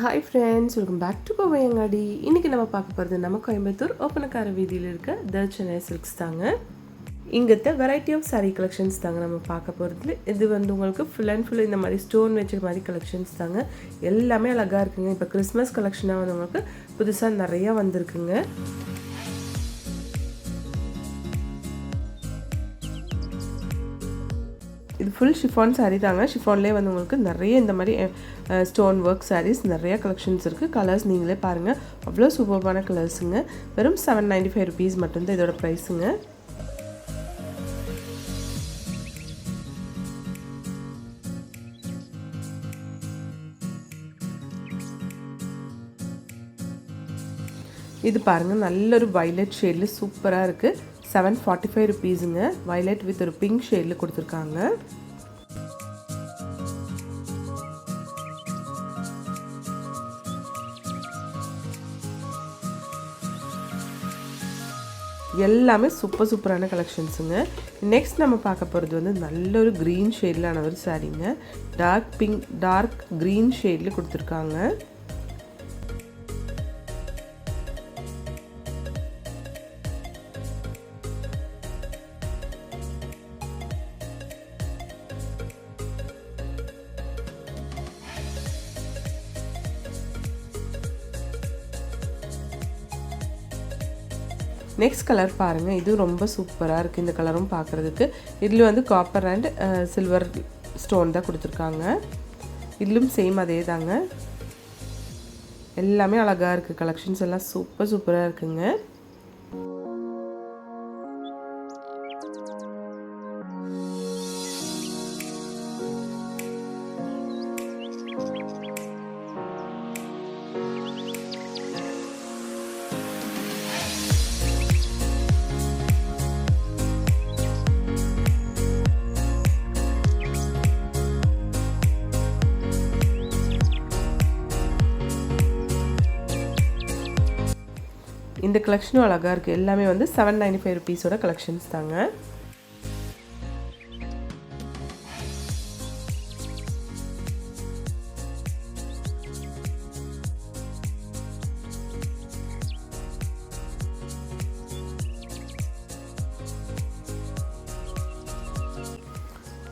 Hi friends, welcome back to Kovai Angadi. இன்னைக்கு நம்ம பார்க்க போகிறது நம்ம கோயம்புத்தூர் ஓப்பனக்கார வீதியில் இருக்க த சென்னை சில்க்ஸ் தாங்க. இங்கத்த வெரைட்டி ஆஃப் saree கலெக்ஷன்ஸ் தாங்க நம்ம பார்க்க போகிறது. இது வந்து உங்களுக்கு ஃபுல் அண்ட் ஃபுல் இந்த மாதிரி ஸ்டோன் வச்ச மாதிரி கலெக்ஷன்ஸ் தாங்க. எல்லாமே அழகாக இருக்குங்க. இப்போ கிறிஸ்மஸ் கலெக்ஷனாக வந்து உங்களுக்கு புதுசாக நிறையா வந்திருக்குங்க. இது ஃபுல் ஷிஃபான் சாரீ தாங்க. ஷிஃபான்லேயே வந்து உங்களுக்கு நிறைய இந்த மாதிரி ஸ்டோன் ஒர்க் சாரீஸ் நிறைய கலெக்ஷன்ஸ் இருக்குது. கலர்ஸ் நீங்களே பாருங்கள், அவ்வளோ சூப்பர்பான கலர்ஸுங்க. வெறும் 795 rupees மட்டும்தான் இதோட ப்ரைஸுங்க. இது பாருங்கள், நல்ல ஒரு வைலட் ஷேடில் சூப்பராக இருக்குது. 745 rupeesங்க. வைலட் வித் ஒரு பிங்க் ஷேடில் கொடுத்துருக்காங்க. எல்லாமே சூப்பரான கலெக்ஷன்ஸுங்க. நெக்ஸ்ட் நம்ம பார்க்க போகிறது வந்து நல்ல ஒரு க்ரீன் ஷேட்லான ஒரு சாரீங்க. டார்க் க்ரீன் ஷேடில் கொடுத்துருக்காங்க. நெக்ஸ்ட் கலர் பாருங்கள், இது ரொம்ப சூப்பராக இருக்குது. இந்த கலரும் பார்க்குறதுக்கு இதில் வந்து காப்பர் அண்ட் சில்வர் ஸ்டோன் தான் கொடுத்துருக்காங்க. இதிலும் சேம் அதே தாங்க. எல்லாமே அழகாக இருக்குது. கலெக்ஷன்ஸ் எல்லாம் சூப்பராக இருக்குங்க. இந்த கலெக்ஷனும் அழகாக இருக்குது. எல்லாமே வந்து 795 rupeesோட கலெக்ஷன்ஸ் தாங்க.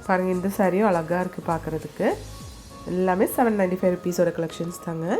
பாருங்கள், இந்த சாரியும் அழகாக இருக்குது பார்க்குறதுக்கு. எல்லாமே 795 rupeesோட கலெக்ஷன்ஸ் தாங்க.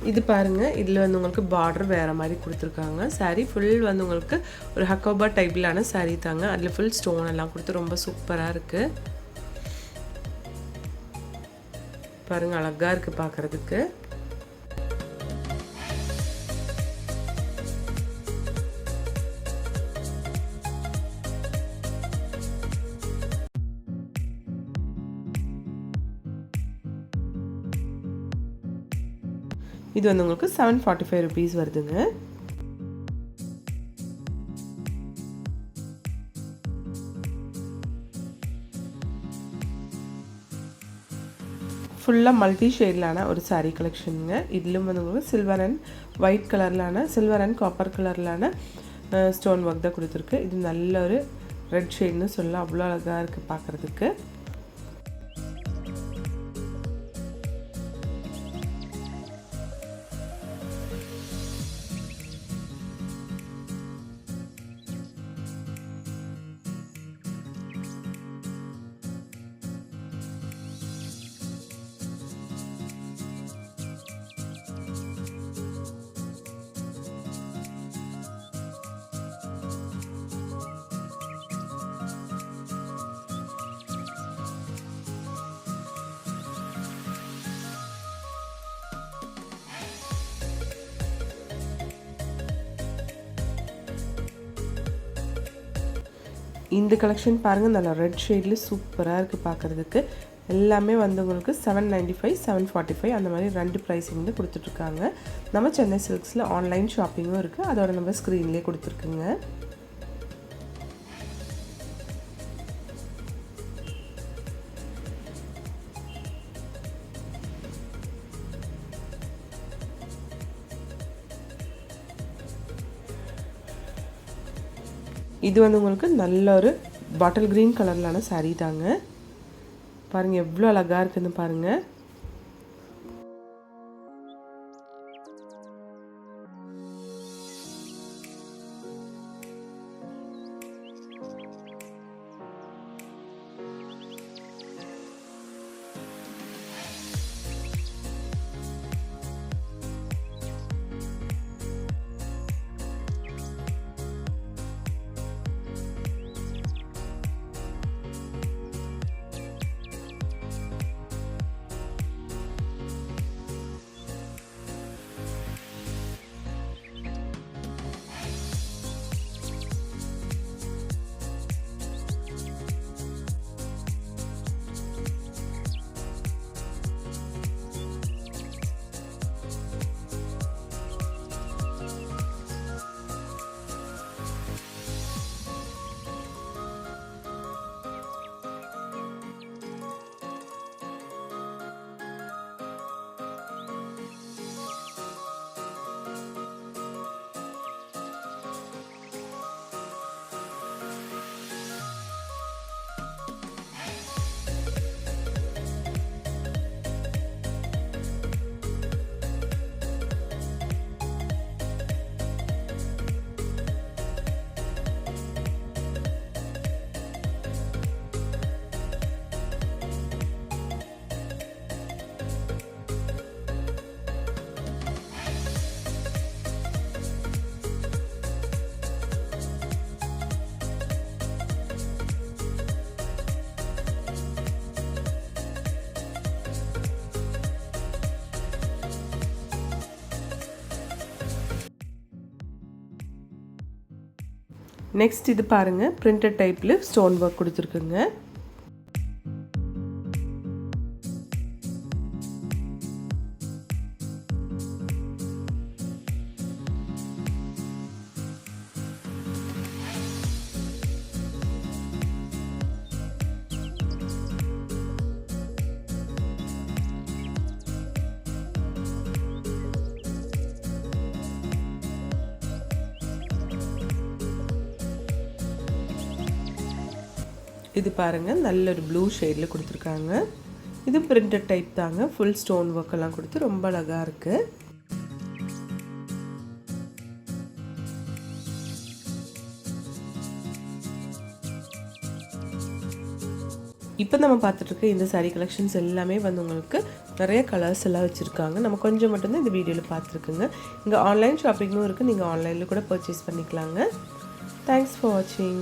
இது பாருங்கள், இதில் வந்து உங்களுக்கு பார்டர் வேறு மாதிரி கொடுத்துருக்காங்க. சாரீ ஃபுல் வந்து உங்களுக்கு ஒரு ஹக்கோபா டைப்பிலான சாரீ தாங்க. அதில் ஃபுல் ஸ்டோன் எல்லாம் கொடுத்து ரொம்ப சூப்பராக இருக்குது. பாருங்கள், அழகாக இருக்குது பார்க்குறதுக்கு. இது வந்து உங்களுக்கு 745 rupees வருதுங்க. ஃபுல்லாக மல்டி ஷேட்லான ஒரு சாரீ கலெக்ஷனுங்க. இதிலும் வந்து உங்களுக்கு சில்வர் அண்ட் ஒயிட் கலர்லான, சில்வர் அண்ட் காப்பர் கலர்லான ஸ்டோன் ஒர்க் தான் கொடுத்துருக்கு. இது நல்ல ஒரு ரெட் ஷேட்னு சொல்லலாம். அவ்வளோ அழகாக இருக்குது பார்க்குறதுக்கு. இந்த கலெக்ஷன் பாருங்கள், நல்லா ரெட் ஷேடில் சூப்பராக இருக்குது பார்க்குறதுக்கு. எல்லாமே வந்து உங்களுக்கு 795 745 அந்த மாதிரி ரெண்டு ப்ரைஸிங்கில் கொடுத்துட்ருக்காங்க. நம்ம சென்னை சில்க்ஸில் ஆன்லைன் ஷாப்பிங்கும் இருக்குது. அதோட நம்ம ஸ்க்ரீன்லேயே கொடுத்துருக்குங்க. இது வந்து உங்களுக்கு நல்ல ஒரு பாட்டில் க்ரீன் கலர்லான saree தாங்க. பாருங்கள் எவ்வளோ அழகாக இருக்குதுன்னு பாருங்கள். நெக்ஸ்ட் இது பாருங்கள் பிரிண்டட் டைப்பில் ஸ்டோன் ஒர்க் கொடுத்துருக்குங்க. இது பாருங்கள் நல்ல ஒரு ப்ளூ ஷேடில் கொடுத்துருக்காங்க. இது பிரிண்டட் டைப் தாங்க. ஃபுல் ஸ்டோன் ஒர்க் எல்லாம் கொடுத்து ரொம்ப அழகாக இருக்குது. இப்போ நம்ம பார்த்துட்ருக்க இந்த saree கலெக்ஷன்ஸ் எல்லாமே வந்து உங்களுக்கு நிறைய கலர்ஸ் எல்லாம் வச்சுருக்காங்க. நம்ம கொஞ்சம் மட்டும்தான் இந்த வீடியோவில் பார்த்துருக்குங்க. இங்கே ஆன்லைன் ஷாப்பிங்கும் இருக்குது. நீங்கள் ஆன்லைனில் கூட பர்ச்சேஸ் பண்ணிக்கலாங்க. தேங்க்ஸ் ஃபார் வாட்சிங்.